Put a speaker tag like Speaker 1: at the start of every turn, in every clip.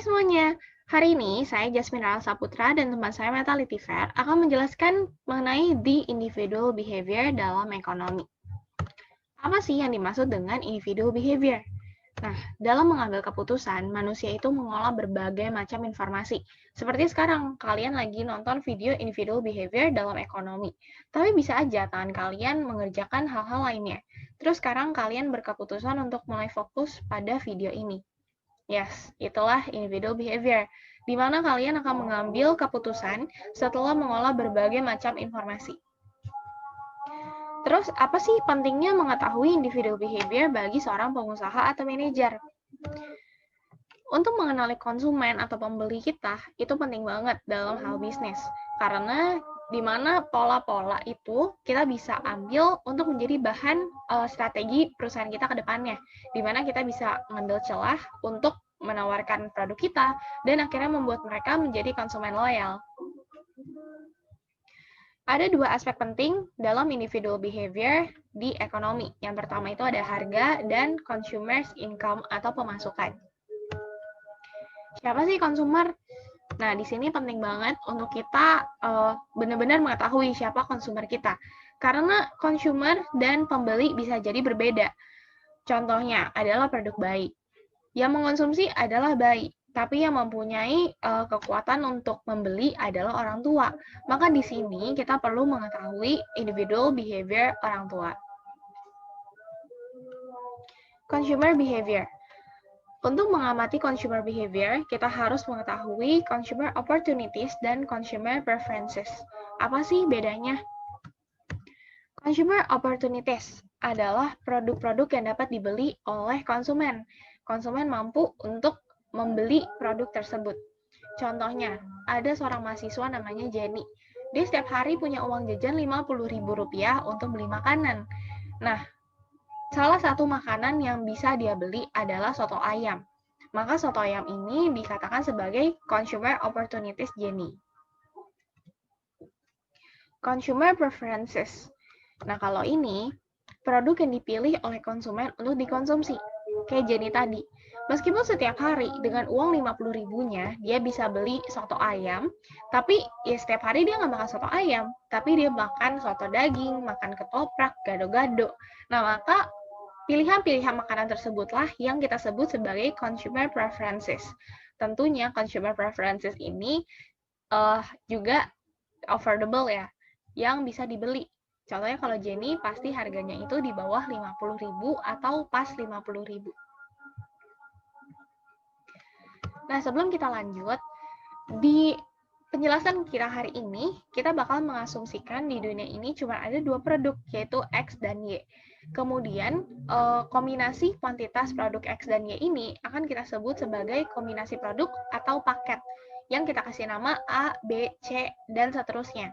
Speaker 1: semuanya, hari ini saya Jasmine Rala Saputra dan teman saya Meta Litifer akan menjelaskan mengenai the individual behavior dalam ekonomi. Apa sih yang dimaksud dengan individual behavior? Nah, dalam mengambil keputusan, manusia itu mengolah berbagai macam informasi. Seperti sekarang, kalian lagi nonton video individual behavior dalam ekonomi. Tapi bisa aja tangan kalian mengerjakan hal-hal lainnya. Terus sekarang kalian berkeputusan untuk mulai fokus pada video ini. Yes, itulah individual behavior, di mana kalian akan mengambil keputusan setelah mengolah berbagai macam informasi. Terus, apa sih pentingnya mengetahui individual behavior bagi seorang pengusaha atau manajer? Untuk mengenali konsumen atau pembeli kita, itu penting banget dalam hal bisnis. Karena di mana pola-pola itu kita bisa ambil untuk menjadi bahan strategi perusahaan kita ke depannya. Di mana kita bisa mengambil celah untuk menawarkan produk kita dan akhirnya membuat mereka menjadi konsumen loyal. Ada dua aspek penting dalam individual behavior di ekonomi. Yang pertama itu ada harga dan consumers income atau pemasukan. Siapa sih konsumer? Nah, di sini penting banget untuk kita benar-benar mengetahui siapa konsumer kita. Karena konsumer dan pembeli bisa jadi berbeda. Contohnya adalah produk bayi. Yang mengonsumsi adalah bayi, tapi yang mempunyai kekuatan untuk membeli adalah orang tua. Maka di sini kita perlu mengetahui individual behavior orang tua. Consumer behavior. Untuk mengamati consumer behavior, kita harus mengetahui consumer opportunities dan consumer preferences. Apa sih bedanya? Consumer opportunities adalah produk-produk yang dapat dibeli oleh konsumen. Konsumen mampu untuk membeli produk tersebut. Contohnya, ada seorang mahasiswa namanya Jenny. Dia setiap hari punya uang jajan Rp50.000 untuk beli makanan. Nah, salah satu makanan yang bisa dia beli adalah soto ayam. Maka soto ayam ini dikatakan sebagai consumer opportunities Jenny. Consumer preferences. Nah, kalau ini, produk yang dipilih oleh konsumen untuk dikonsumsi. Kayak Jenny tadi. Meskipun setiap hari dengan uang 50.000-nya, dia bisa beli soto ayam, tapi ya setiap hari dia nggak makan soto ayam, tapi dia makan soto daging, makan ketoprak, gado-gado. Nah, maka pilihan-pilihan makanan tersebutlah yang kita sebut sebagai consumer preferences. Tentunya consumer preferences ini juga affordable ya, yang bisa dibeli. Contohnya kalau Jenny pasti harganya itu di bawah 50.000 atau pas 50.000. Nah, sebelum kita lanjut, di penjelasan kita hari ini, kita bakal mengasumsikan di dunia ini cuma ada dua produk, yaitu X dan Y. Kemudian, kombinasi kuantitas produk X dan Y ini akan kita sebut sebagai kombinasi produk atau paket, yang kita kasih nama A, B, C, dan seterusnya.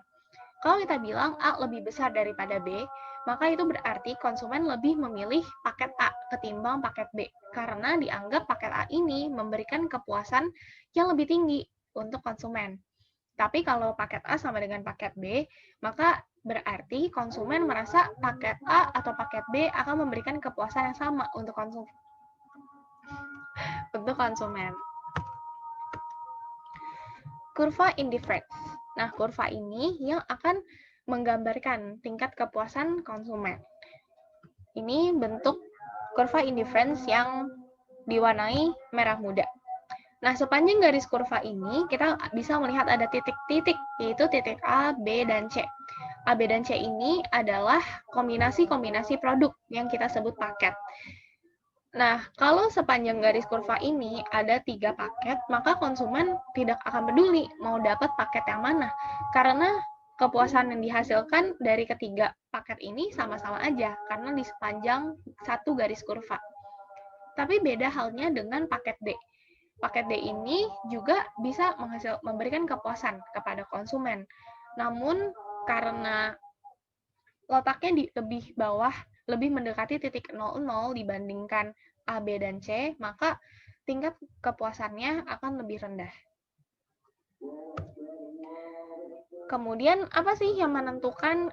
Speaker 1: Kalau kita bilang A lebih besar daripada B, maka itu berarti konsumen lebih memilih paket A ketimbang paket B, karena dianggap paket A ini memberikan kepuasan yang lebih tinggi untuk konsumen. Tapi kalau paket A sama dengan paket B, maka berarti konsumen merasa paket A atau paket B akan memberikan kepuasan yang sama untuk konsumen. Kurva indifference. Nah, kurva ini yang akan menggambarkan tingkat kepuasan konsumen. Ini bentuk kurva indifference yang diwarnai merah muda. Nah, sepanjang garis kurva ini, kita bisa melihat ada titik-titik, yaitu titik A, B, dan C. A, B, dan C ini adalah kombinasi-kombinasi produk yang kita sebut paket. Nah, kalau sepanjang garis kurva ini ada 3 paket, maka konsumen tidak akan peduli mau dapat paket yang mana. Karena kepuasan yang dihasilkan dari ketiga paket ini sama-sama aja, karena di sepanjang satu garis kurva. Tapi beda halnya dengan paket D. Paket D ini juga bisa memberikan kepuasan kepada konsumen. Namun, karena letaknya di lebih bawah, lebih mendekati titik 00 dibandingkan A, B, dan C, maka tingkat kepuasannya akan lebih rendah. Kemudian, apa sih yang menentukan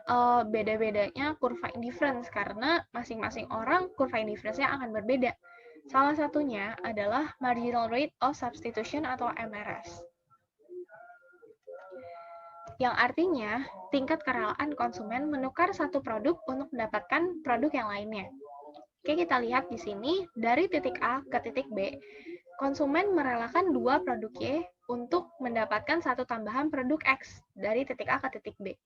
Speaker 1: beda-bedanya kurva indifference? Karena masing-masing orang kurva indifference-nya akan berbeda. Salah satunya adalah marginal rate of substitution atau MRS. Yang artinya tingkat kerelaan konsumen menukar satu produk untuk mendapatkan produk yang lainnya. Oke, kita lihat di sini dari titik A ke titik B, konsumen merelakan dua produk Y untuk mendapatkan satu tambahan produk X dari titik A ke titik B.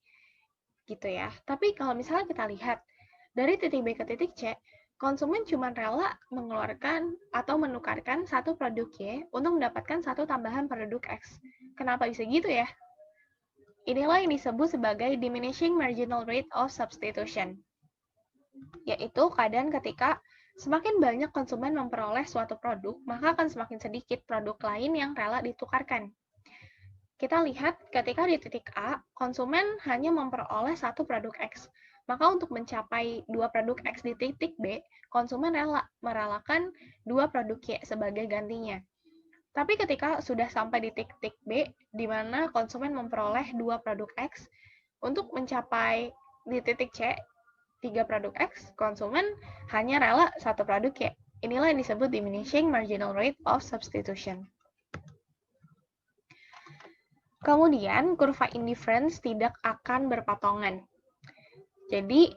Speaker 1: Gitu ya. Tapi kalau misalnya kita lihat dari titik B ke titik C, konsumen cuma rela mengeluarkan atau menukarkan satu produk Y untuk mendapatkan satu tambahan produk X. Kenapa bisa gitu ya? Inilah yang disebut sebagai diminishing marginal rate of substitution, yaitu keadaan ketika semakin banyak konsumen memperoleh suatu produk, maka akan semakin sedikit produk lain yang rela ditukarkan. Kita lihat ketika di titik A, konsumen hanya memperoleh satu produk X. Maka untuk mencapai dua produk X di titik B, konsumen merelakan dua produk Y sebagai gantinya. Tapi ketika sudah sampai di titik B, di mana konsumen memperoleh dua produk X, untuk mencapai di titik C, 3 produk X, konsumen hanya rela satu produk Y. Inilah yang disebut diminishing marginal rate of substitution. Kemudian, kurva indifference tidak akan berpatongan. Jadi,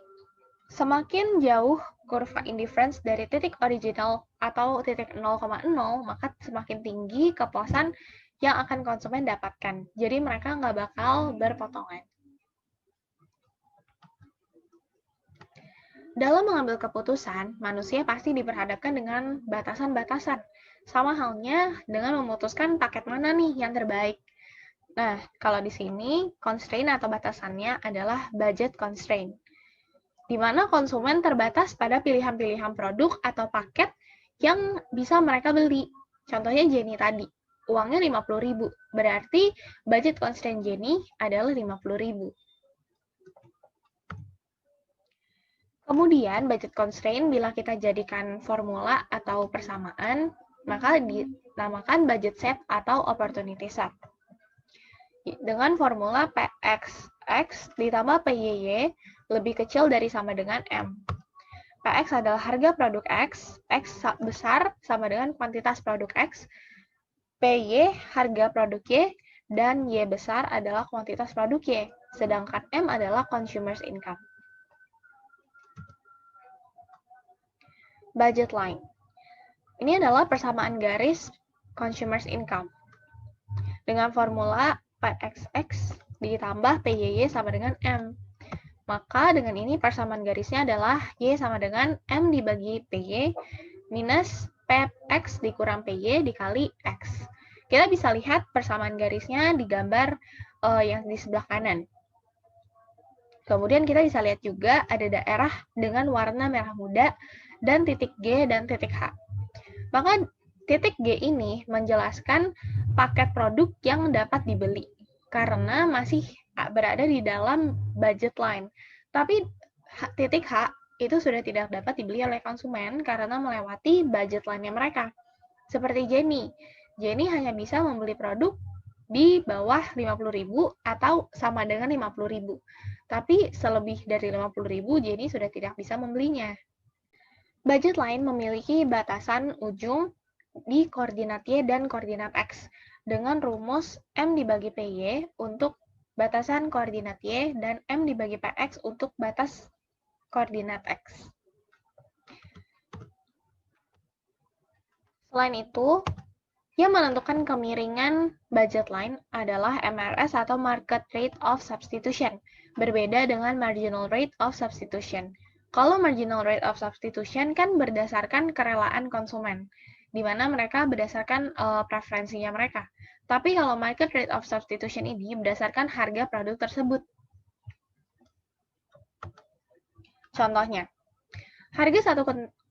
Speaker 1: semakin jauh kurva indifference dari titik original atau titik 0,0, maka semakin tinggi kepuasan yang akan konsumen dapatkan. Jadi, mereka nggak bakal berpotongan. Dalam mengambil keputusan, manusia pasti diperhadapkan dengan batasan-batasan. Sama halnya dengan memutuskan paket mana nih yang terbaik. Nah, kalau di sini, constraint atau batasannya adalah budget constraint, di mana konsumen terbatas pada pilihan-pilihan produk atau paket yang bisa mereka beli. Contohnya Jenny tadi, uangnya 50.000, berarti budget constraint Jenny adalah 50.000. Kemudian, budget constraint bila kita jadikan formula atau persamaan, maka dinamakan budget set atau opportunity set. Dengan formula PXX ditambah PYY lebih kecil dari sama dengan M. PX adalah harga produk X, X besar sama dengan kuantitas produk X, PY harga produk Y, dan Y besar adalah kuantitas produk Y, sedangkan M adalah consumer's income. Budget line. Ini adalah persamaan garis consumer's income. Dengan formula PXX ditambah PYY sama dengan M. Maka dengan ini persamaan garisnya adalah Y sama dengan M dibagi PY minus PX dikurang PY dikali X. Kita bisa lihat persamaan garisnya di gambar yang di sebelah kanan. Kemudian kita bisa lihat juga ada daerah dengan warna merah muda dan titik G dan titik H. Maka titik G ini menjelaskan paket produk yang dapat dibeli karena masih berada di dalam budget line. Tapi titik H itu sudah tidak dapat dibeli oleh konsumen karena melewati budget line-nya mereka. Seperti Jenny. Jenny hanya bisa membeli produk di bawah 50.000 atau sama dengan 50.000. Tapi selebih dari 50.000, Jenny sudah tidak bisa membelinya. Budget line memiliki batasan ujung di koordinat Y dan koordinat X dengan rumus M dibagi PY untuk batasan koordinat Y dan M dibagi PX untuk batas koordinat X. Selain itu, yang menentukan kemiringan budget line adalah MRS atau Market Rate of Substitution, berbeda dengan Marginal Rate of Substitution. Kalau Marginal Rate of Substitution kan berdasarkan kerelaan konsumen, di mana mereka berdasarkan preferensinya mereka. Tapi kalau Market Rate of Substitution ini berdasarkan harga produk tersebut. Contohnya, harga satu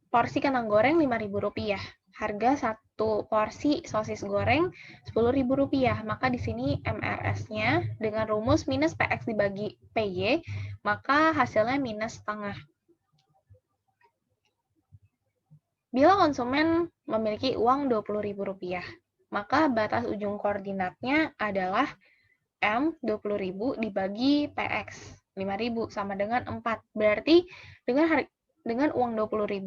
Speaker 1: porsi kentang goreng Rp5.000. Harga satu porsi sosis goreng Rp10.000. Maka di sini MRS-nya dengan rumus minus PX dibagi PY, maka hasilnya minus setengah. Bila konsumen memiliki uang Rp20.000, maka batas ujung koordinatnya adalah M 20.000 dibagi PX 5.000 sama dengan 4. Berarti dengan dengan uang 20.000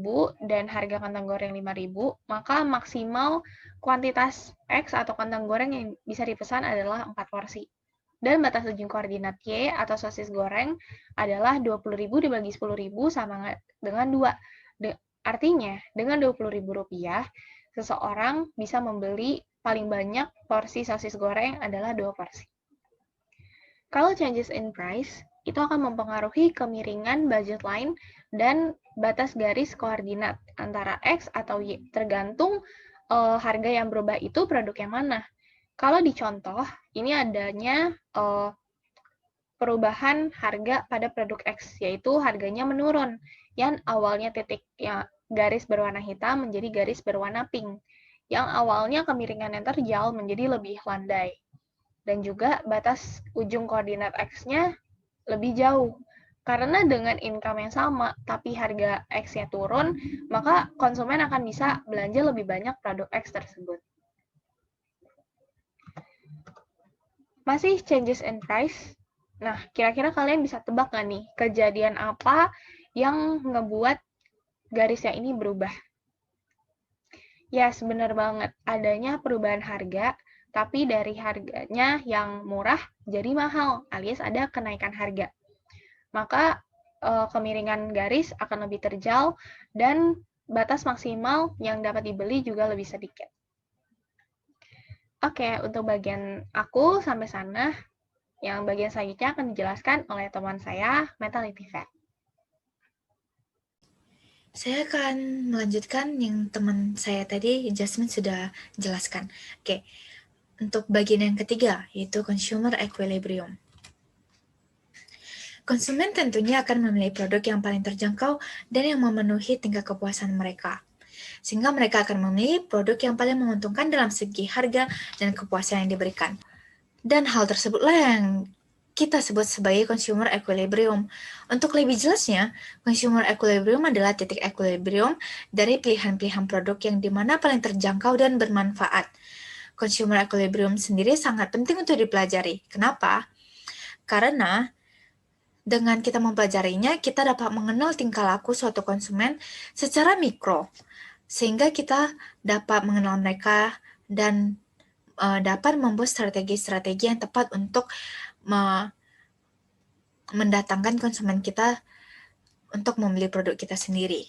Speaker 1: dan harga kentang goreng 5.000, maka maksimal kuantitas X atau kentang goreng yang bisa dipesan adalah 4 porsi. Dan batas ujung koordinat Y atau sosis goreng adalah 20.000 dibagi 10.000 sama dengan 2. Artinya, dengan Rp20.000, seseorang bisa membeli paling banyak porsi sosis goreng adalah 2 porsi. Kalau changes in price, itu akan mempengaruhi kemiringan budget line dan batas garis koordinat antara X atau Y, tergantung harga yang berubah itu produk yang mana. Kalau dicontoh, ini adanya perubahan harga pada produk X, yaitu harganya menurun, yang awalnya titik ya, garis berwarna hitam menjadi garis berwarna pink, yang awalnya kemiringannya terjal menjadi lebih landai. Dan juga batas ujung koordinat X-nya lebih jauh. Karena dengan income yang sama, tapi harga X-nya turun, maka konsumen akan bisa belanja lebih banyak produk X tersebut. Masih changes in price. Nah, kira-kira kalian bisa tebak nggak nih, kejadian apa yang ngebuat garisnya ini berubah? Ya, benar banget. Adanya perubahan harga, tapi dari harganya yang murah jadi mahal, alias ada kenaikan harga. Maka kemiringan garis akan lebih terjal dan batas maksimal yang dapat dibeli juga lebih sedikit. Oke, untuk bagian aku sampai sana. Yang bagian selanjutnya akan dijelaskan oleh teman saya, Mentality Fact.
Speaker 2: Saya akan melanjutkan yang teman saya tadi, Jasmine, sudah jelaskan. Oke, untuk bagian yang ketiga, yaitu Consumer Equilibrium. Konsumen tentunya akan memilih produk yang paling terjangkau dan yang memenuhi tingkat kepuasan mereka. Sehingga mereka akan memilih produk yang paling menguntungkan dalam segi harga dan kepuasan yang diberikan. Dan hal tersebutlah yang kita sebut sebagai consumer equilibrium. Untuk lebih jelasnya, consumer equilibrium adalah titik equilibrium dari pilihan-pilihan produk yang dimana paling terjangkau dan bermanfaat. Consumer equilibrium sendiri sangat penting untuk dipelajari. Kenapa? Karena dengan kita mempelajarinya, kita dapat mengenal tingkah laku suatu konsumen secara mikro, sehingga kita dapat mengenal mereka dan dapat membuat strategi-strategi yang tepat untuk mendatangkan konsumen kita untuk membeli produk kita sendiri.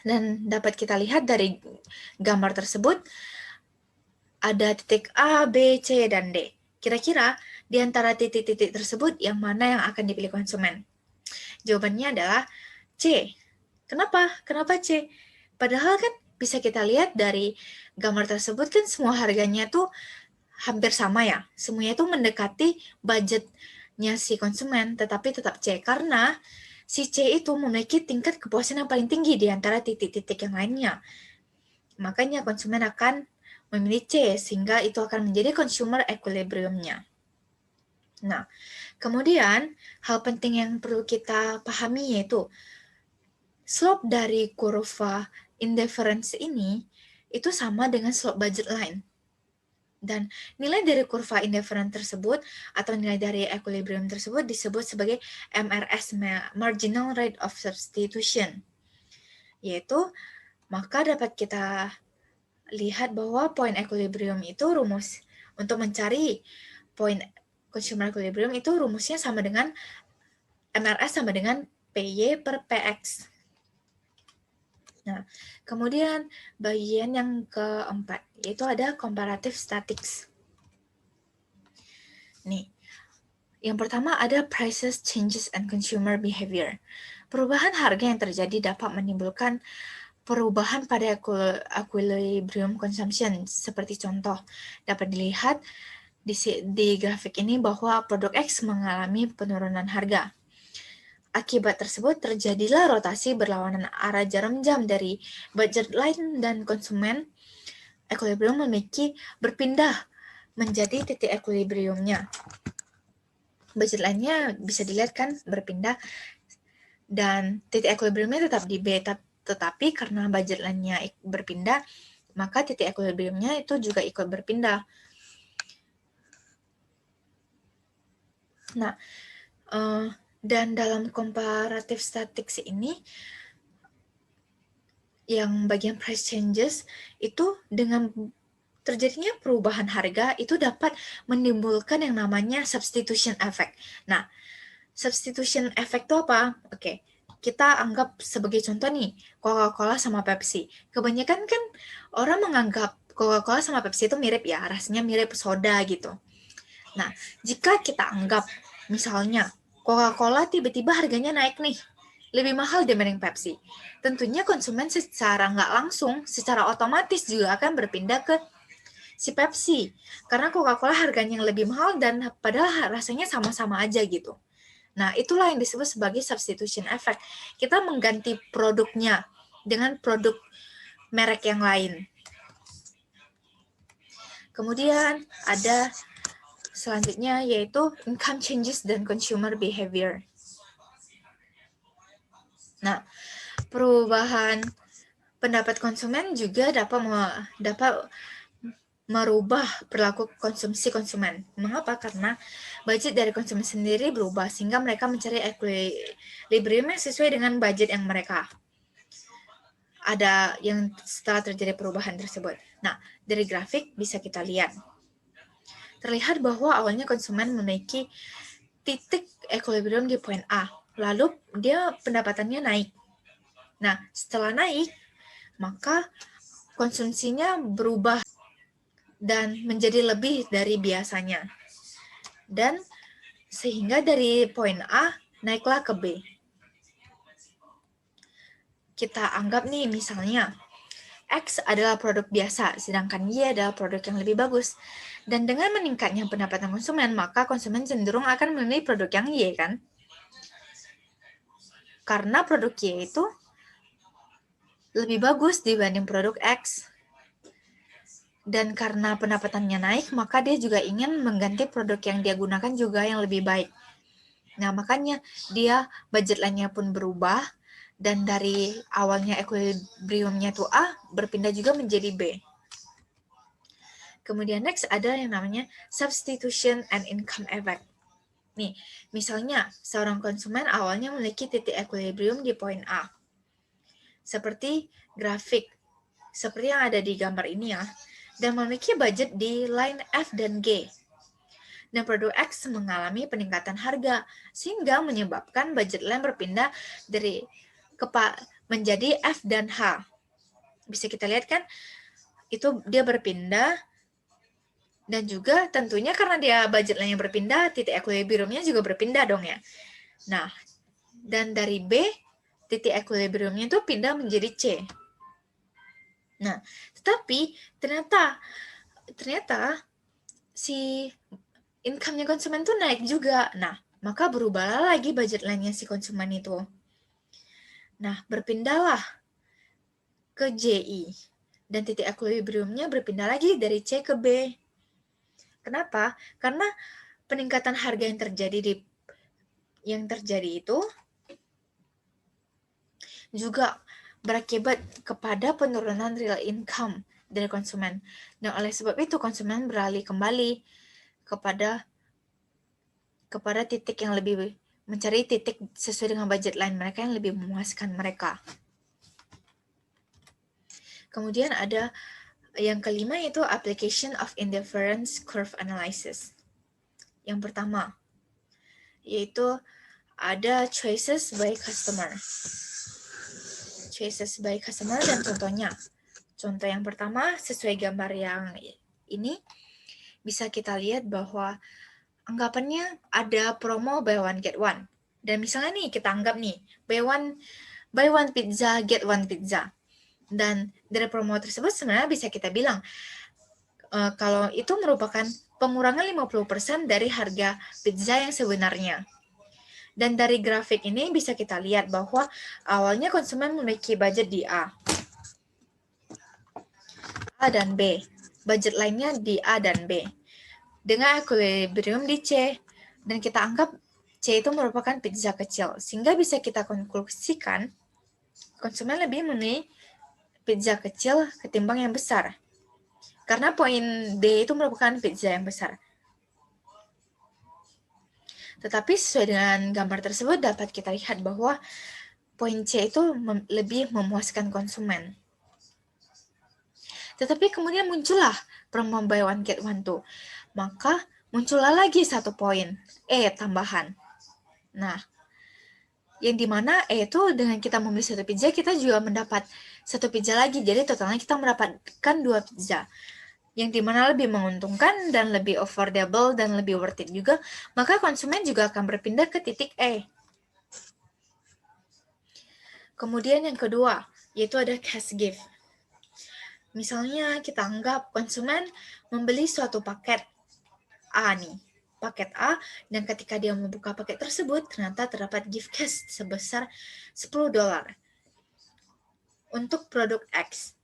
Speaker 2: Dan dapat kita lihat dari gambar tersebut, ada titik A, B, C, dan D. Kira-kira di antara titik-titik tersebut yang mana yang akan dipilih konsumen? Jawabannya adalah C. Kenapa? Kenapa C? Padahal kan bisa kita lihat dari gambar tersebut kan semua harganya tuh hampir sama ya. Semuanya tuh mendekati budgetnya si konsumen, tetapi tetap C karena si C itu memiliki tingkat kepuasan yang paling tinggi di antara titik-titik yang lainnya. Makanya konsumen akan memilih C, sehingga itu akan menjadi consumer equilibrium-nya. Nah, kemudian hal penting yang perlu kita pahami yaitu slope dari kurva indifference ini itu sama dengan slope budget line. Dan nilai dari kurva indifferent tersebut atau nilai dari equilibrium tersebut disebut sebagai MRS, Marginal Rate of Substitution. Yaitu, maka dapat kita lihat bahwa point equilibrium itu rumus untuk mencari point consumer equilibrium itu rumusnya sama dengan MRS sama dengan PY per PX. Nah, kemudian bagian yang keempat, yaitu ada comparative statistics. Nih, yang pertama ada prices, changes, and consumer behavior. Perubahan harga yang terjadi dapat menimbulkan perubahan pada equilibrium consumption. Seperti contoh, dapat dilihat di grafik ini bahwa produk X mengalami penurunan harga. Akibat tersebut terjadilah rotasi berlawanan arah jarum jam dari budget line dan konsumen. Equilibrium memiliki berpindah menjadi titik equilibriumnya. Budget line-nya bisa dilihat kan berpindah dan titik equilibriumnya tetap di B, tetapi karena budget line-nya berpindah, maka titik equilibriumnya itu juga ikut berpindah. Nah, Dan dalam comparative statistics ini, yang bagian price changes itu dengan terjadinya perubahan harga itu dapat menimbulkan yang namanya substitution effect. Nah, substitution effect itu apa? Oke, kita anggap sebagai contoh nih, Coca-Cola sama Pepsi. Kebanyakan kan orang menganggap Coca-Cola sama Pepsi itu mirip ya, rasanya mirip soda gitu. Nah, jika kita anggap misalnya Coca-Cola tiba-tiba harganya naik nih, lebih mahal dibanding Pepsi. Tentunya konsumen secara nggak langsung, secara otomatis juga akan berpindah ke si Pepsi. Karena Coca-Cola harganya yang lebih mahal dan padahal rasanya sama-sama aja gitu. Nah, itulah yang disebut sebagai substitution effect. Kita mengganti produknya dengan produk merek yang lain. Kemudian ada selanjutnya yaitu income changes dan consumer behavior. Nah, perubahan pendapat konsumen juga dapat merubah perilaku konsumsi konsumen. Mengapa? Karena budget dari konsumen sendiri berubah sehingga mereka mencari equilibrium yang sesuai dengan budget yang mereka ada yang setelah terjadi perubahan tersebut. Nah, dari grafik bisa kita lihat. Terlihat bahwa awalnya konsumen memiliki titik equilibrium di poin A, lalu dia pendapatannya naik. Nah, setelah naik, maka konsumsinya berubah dan menjadi lebih dari biasanya. Dan sehingga dari poin A naiklah ke B. Kita anggap nih misalnya X adalah produk biasa, sedangkan Y adalah produk yang lebih bagus. Dan dengan meningkatnya pendapatan konsumen, maka konsumen cenderung akan memilih produk yang Y, kan? Karena produk Y itu lebih bagus dibanding produk X. Dan karena pendapatannya naik, maka dia juga ingin mengganti produk yang dia gunakan juga yang lebih baik. Nah, makanya dia budget line-nya pun berubah, dan dari awalnya equilibrium-nya itu A, berpindah juga menjadi B. Kemudian next ada yang namanya substitution and income effect. Nih, misalnya seorang konsumen awalnya memiliki titik equilibrium di poin A. Seperti grafik, seperti yang ada di gambar ini ya, dan memiliki budget di line F dan G. Dan produk X mengalami peningkatan harga, sehingga menyebabkan budget line berpindah dari menjadi F dan H. Bisa kita lihat kan, itu dia berpindah. Dan juga tentunya karena dia budget line yang berpindah, titik equilibrium-nya juga berpindah dong ya. Nah, dan dari B, titik equilibrium-nya itu pindah menjadi C. Nah, tetapi ternyata si income-nya konsumen tuh naik juga. Nah, maka berubahlah lagi budget line-nya si konsumen itu. Nah, berpindahlah ke JI. Dan titik equilibrium-nya berpindah lagi dari C ke B. Kenapa? Karena peningkatan harga yang terjadi itu juga berakibat kepada penurunan real income dari konsumen. Dan oleh sebab itu konsumen beralih kembali kepada titik yang lebih mencari titik sesuai dengan budget line mereka yang lebih memuaskan mereka. Kemudian ada yang kelima yaitu application of indifference curve analysis. Yang pertama yaitu ada choices by customer. Choices by customer dan contohnya. Contoh yang pertama sesuai gambar yang ini bisa kita lihat bahwa anggapannya ada promo buy one get one. Dan misalnya nih kita anggap nih buy one pizza get one pizza. Dan dari promo tersebut sebenarnya bisa kita bilang kalau itu merupakan pengurangan 50% dari harga pizza yang sebenarnya. Dan dari grafik ini bisa kita lihat bahwa awalnya konsumen memiliki budget di A dan B. Budget lainnya di A dan B. Dengan equilibrium di C. Dan kita anggap C itu merupakan pizza kecil. Sehingga bisa kita konklusikan konsumen lebih memilih pizza kecil ketimbang yang besar. Karena poin D itu merupakan pizza yang besar. Tetapi sesuai dengan gambar tersebut dapat kita lihat bahwa poin C itu lebih memuaskan konsumen. Tetapi kemudian muncullah promo buy one get one tuh. Maka muncullah lagi satu poin, E tambahan. Nah, yang dimana itu dengan kita membeli satu pizza, kita juga mendapat satu pizza lagi. Jadi totalnya kita mendapatkan 2 pizza. Yang dimana lebih menguntungkan dan lebih affordable dan lebih worth it juga, maka konsumen juga akan berpindah ke titik E. Kemudian yang kedua, yaitu ada cash gift. Misalnya kita anggap konsumen membeli suatu paket A nih, paket A, dan ketika dia membuka paket tersebut, ternyata terdapat gift cash sebesar $10 untuk produk X.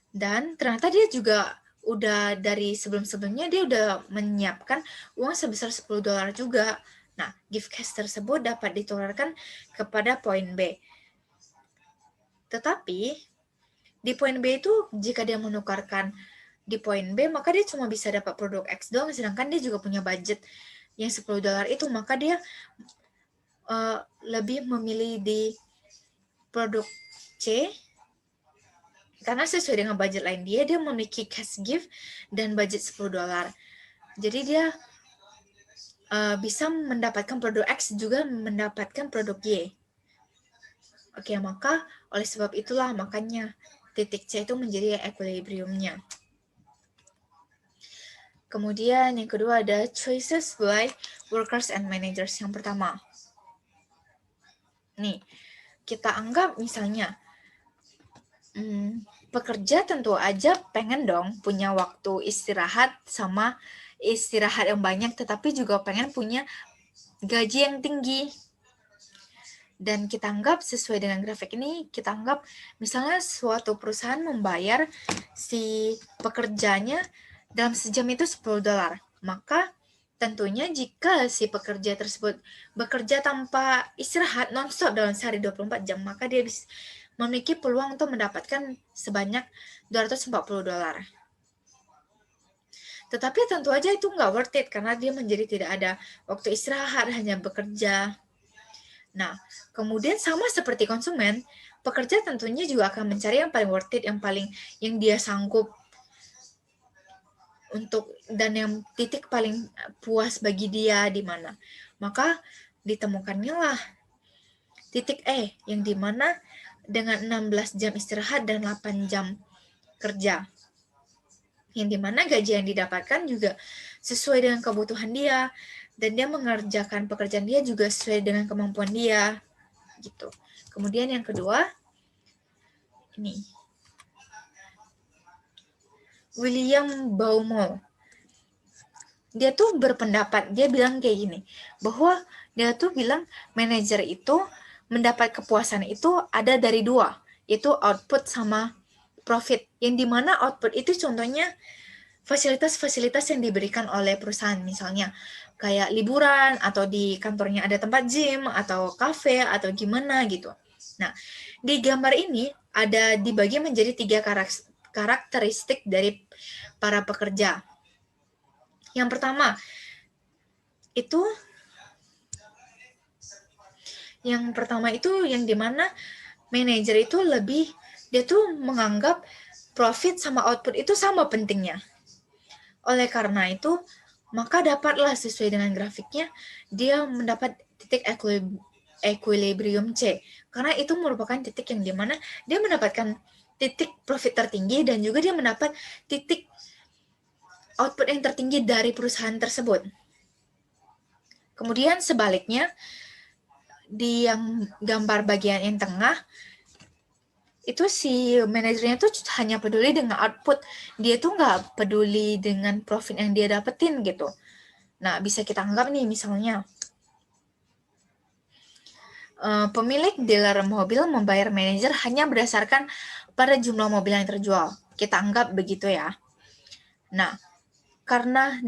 Speaker 2: Dan ternyata dia juga udah dari sebelum-sebelumnya dia udah menyiapkan uang sebesar $10 juga. Nah, gift cash tersebut dapat ditularkan kepada poin B. Tetapi di poin B itu jika dia menukarkan di poin B, maka dia cuma bisa dapat produk X doang, sedangkan dia juga punya budget yang $10 itu, maka dia lebih memilih di produk C karena sesuai dengan budget lain dia memiliki cash gift dan budget $10. Jadi dia bisa mendapatkan produk X juga mendapatkan produk Y. Oke, maka oleh sebab itulah makanya titik C itu menjadi equilibriumnya. Kemudian yang kedua ada choices by workers and managers. Yang pertama, nih kita anggap misalnya pekerja tentu aja pengen dong punya waktu istirahat sama istirahat yang banyak, tetapi juga pengen punya gaji yang tinggi. Dan kita anggap sesuai dengan grafik ini, kita anggap misalnya suatu perusahaan membayar si pekerjanya dalam sejam itu $10. Maka tentunya jika si pekerja tersebut bekerja tanpa istirahat non-stop dalam sehari 24 jam, maka dia bisa memiliki peluang untuk mendapatkan sebanyak $240. Tetapi tentu aja itu nggak worth it karena dia menjadi tidak ada waktu istirahat, hanya bekerja. Nah, kemudian sama seperti konsumen, pekerja tentunya juga akan mencari yang paling worth it, yang dia sanggup untuk dan yang titik paling puas bagi dia di mana. Maka ditemukannya lah titik E yang di mana dengan 16 jam istirahat dan 8 jam kerja. Yang di mana gaji yang didapatkan juga sesuai dengan kebutuhan dia dan dia mengerjakan pekerjaan dia juga sesuai dengan kemampuan dia. Gitu. Kemudian yang kedua, ini William Baumol. Dia tuh berpendapat, dia bilang kayak gini, bahwa dia tuh bilang manajer itu mendapat kepuasan itu ada dari dua, yaitu output sama profit. Yang dimana output itu contohnya fasilitas-fasilitas yang diberikan oleh perusahaan, misalnya kayak liburan, atau di kantornya ada tempat gym, atau cafe, atau gimana gitu. Nah, di gambar ini ada dibagi menjadi 3 karakteristik dari para pekerja. Yang pertama, yang dimana manajer itu dia tuh menganggap profit sama output itu sama pentingnya. Oleh karena itu, maka dapatlah sesuai dengan grafiknya, dia mendapat titik equilibrium C. Karena itu merupakan titik yang dimana dia mendapatkan titik profit tertinggi dan juga dia mendapat titik output yang tertinggi dari perusahaan tersebut. Kemudian sebaliknya, di yang gambar bagian yang tengah, itu si manajernya tuh hanya peduli dengan output. Dia tuh nggak peduli dengan profit yang dia dapetin gitu. Nah, bisa kita anggap nih misalnya, pemilik dealer mobil membayar manajer hanya berdasarkan pada jumlah mobil yang terjual. Kita anggap begitu ya. Nah, karena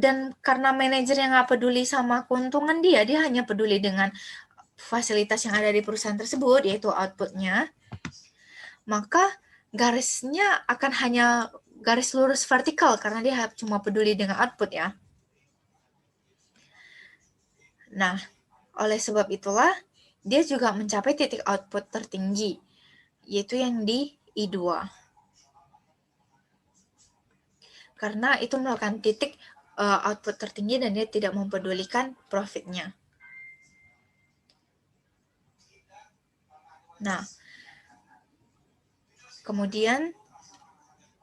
Speaker 2: manajer yang nggak peduli sama keuntungan dia hanya peduli dengan fasilitas yang ada di perusahaan tersebut, yaitu outputnya, maka garisnya akan hanya garis lurus vertikal karena dia cuma peduli dengan output ya. Nah, Oleh sebab itulah, dia juga mencapai titik output tertinggi, yaitu yang di I2. Karena itu merupakan titik output tertinggi dan dia tidak mempedulikan profitnya. Nah, kemudian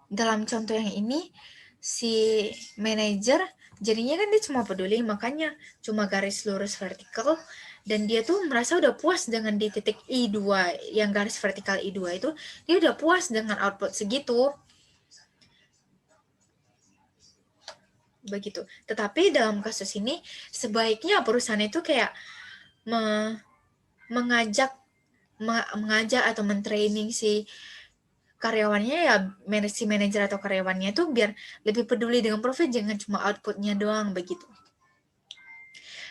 Speaker 2: dalam contoh yang ini, si manajer jadinya kan dia cuma peduli, makanya cuma garis lurus vertikal, dan dia tuh merasa udah puas dengan di titik I2, yang garis vertikal I2 itu, dia udah puas dengan output segitu. Begitu. Tetapi dalam kasus ini, sebaiknya perusahaan itu kayak mengajak atau mentraining si karyawannya, ya si manajer atau karyawannya itu biar lebih peduli dengan profit, jangan cuma outputnya doang begitu.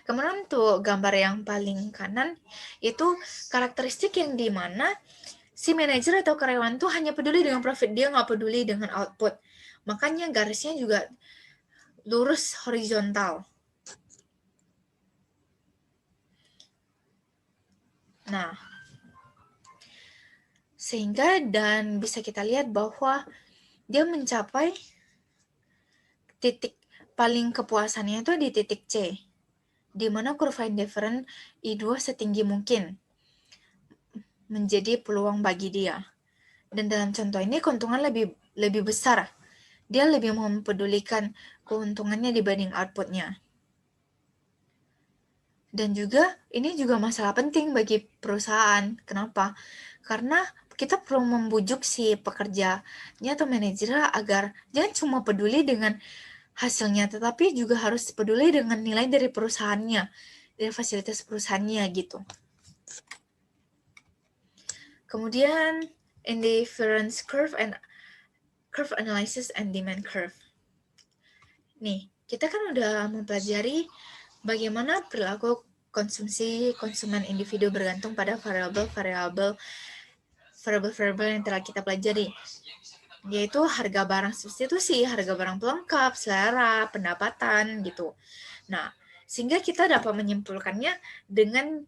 Speaker 2: Kemudian untuk gambar yang paling kanan itu karakteristik yang dimana si manajer atau karyawan tuh hanya peduli dengan profit, dia nggak peduli dengan output. Makanya garisnya juga lurus horizontal. Nah, sehingga dan bisa kita lihat bahwa dia mencapai titik paling kepuasannya itu di titik C, di mana kurva indifferent I2 setinggi mungkin menjadi peluang bagi dia. Dan dalam contoh ini keuntungan lebih besar. Dia lebih mempedulikan keuntungannya dibanding outputnya. Dan juga ini juga masalah penting bagi perusahaan. Kenapa? Karena kita perlu membujuk si pekerjanya atau manajer agar jangan cuma peduli dengan hasilnya, tetapi juga harus peduli dengan nilai dari perusahaannya, dari fasilitas perusahaannya gitu. Kemudian indifference curve and curve analysis and demand curve. Nih, kita kan udah mempelajari bagaimana perilaku konsumsi konsumen individu bergantung pada variabel-variabel yang telah kita pelajari, yaitu harga barang substitusi, harga barang pelengkap, selera, pendapatan gitu. Nah, sehingga kita dapat menyimpulkannya dengan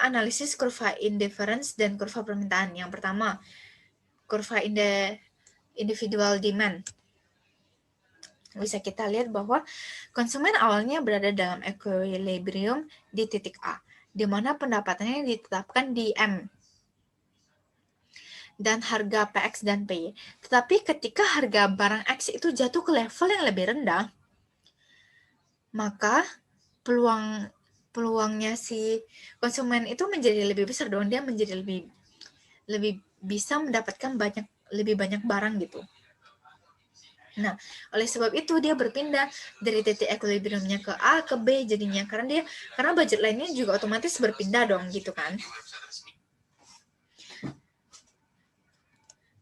Speaker 2: analisis kurva indifference dan kurva permintaan. Yang pertama, kurva individual demand. Bisa kita lihat bahwa konsumen awalnya berada dalam equilibrium di titik A, di mana pendapatannya ditetapkan di M, dan harga PX dan PY. Tetapi ketika harga barang X itu jatuh ke level yang lebih rendah, maka peluangnya si konsumen itu menjadi lebih besar dong, dia menjadi lebih bisa mendapatkan lebih banyak barang gitu. Nah, oleh sebab itu dia berpindah dari titik equilibriumnya ke A ke B jadinya, karena budget lainnya juga otomatis berpindah dong gitu kan.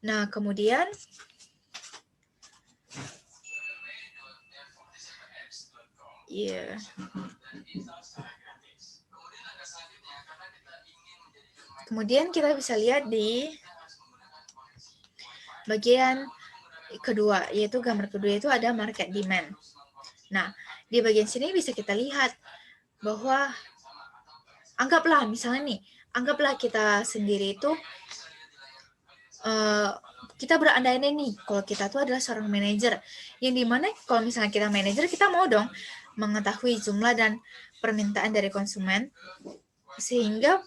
Speaker 2: Nah, kemudian kemudian kita bisa lihat di bagian kedua, yaitu gambar kedua itu ada market demand. Nah, di bagian sini bisa kita lihat bahwa anggaplah kita sendiri itu kita berandai-andai nih kalau kita tuh adalah seorang manajer, yang dimana kalau misalnya kita manajer, kita mau dong mengetahui jumlah dan permintaan dari konsumen, sehingga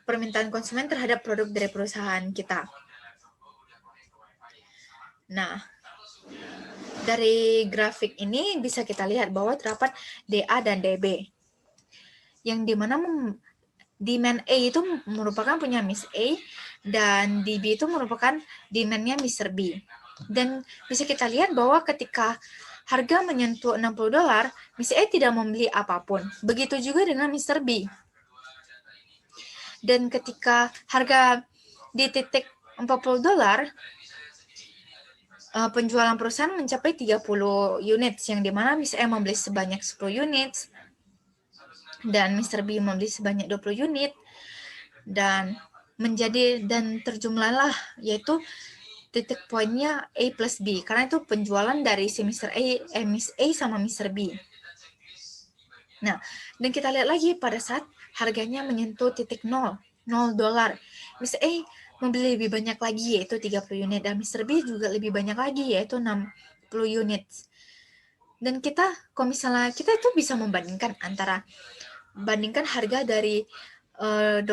Speaker 2: permintaan konsumen terhadap produk dari perusahaan kita. Nah, dari grafik ini bisa kita lihat bahwa terdapat DA dan DB, yang dimana demand A itu merupakan punya Miss A, dan DB itu merupakan demand-nya Mr. B. Dan bisa kita lihat bahwa ketika harga menyentuh $60, Miss A tidak membeli apapun. Begitu juga dengan Mr. B. Dan ketika harga di titik $40, penjualan perusahaan mencapai 30 unit, yang dimana Miss A membeli sebanyak 10 unit, dan Mr. B membeli sebanyak 20 unit, dan terjumlahlah yaitu titik poinnya A plus B, karena itu penjualan dari si Miss A sama Mr. B. Nah, dan kita lihat lagi pada saat harganya menyentuh titik $0. Mr. A membeli lebih banyak lagi, yaitu 30 unit, dan Mr. B juga lebih banyak lagi, yaitu 60 unit. Dan kita, kalau misalnya kita itu bisa membandingkan harga dari $0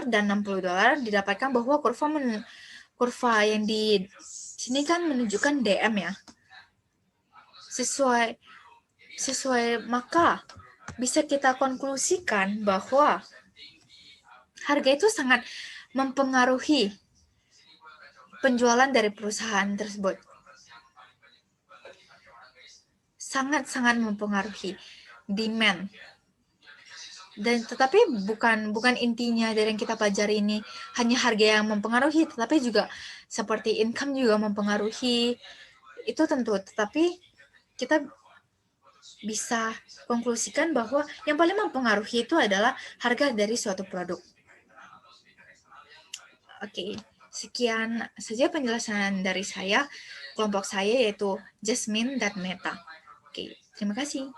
Speaker 2: dan $60, didapatkan bahwa kurva yang di sini kan menunjukkan DM ya. Sesuai maka bisa kita konklusikan bahwa harga itu sangat mempengaruhi penjualan dari perusahaan tersebut. Sangat-sangat mempengaruhi demand. Dan tetapi bukan intinya dari yang kita pelajari ini hanya harga yang mempengaruhi, tetapi juga seperti income juga mempengaruhi. Itu tentu, tetapi kita bisa konklusikan bahwa yang paling mempengaruhi itu adalah harga dari suatu produk. Oke, sekian saja penjelasan dari saya, kelompok saya yaitu Jasmine dan Meta. Oke, terima kasih.